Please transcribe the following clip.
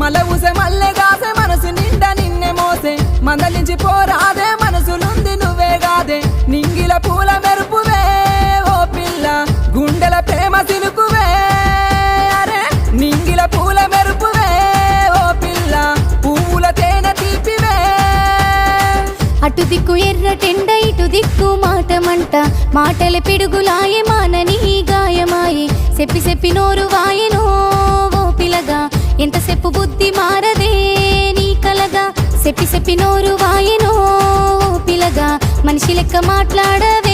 మల్లె ఊసే మల్లె గాసే మనసు నిండా నిన్నే మోసే మందలించి పోరాదే మనసులుంది నువ్వే గాదే నింగిల పూల మెరుపువే ఓ పిల్ల గుండెల ప్రేమ సిలుకువే అరే నింగిల పూల మెరుపువే ఓ పిల్ల పువ్వుల తేనె తీపివే అటు దిక్కు ఎర్రటెండ ఇటు దిక్కు మాటమంట మాటల పిడుగులాయే మానని గాయమాయే చెప్పి చెప్పి నోరు వాయెనో ఓ పిలగా ఎంతసేపు బుద్ధి మారదే నీ కలగా చెప్పి చెప్పి నోరు వాయెనో ఓ పిలగా మనిషి లెక్క మాట్లాడవే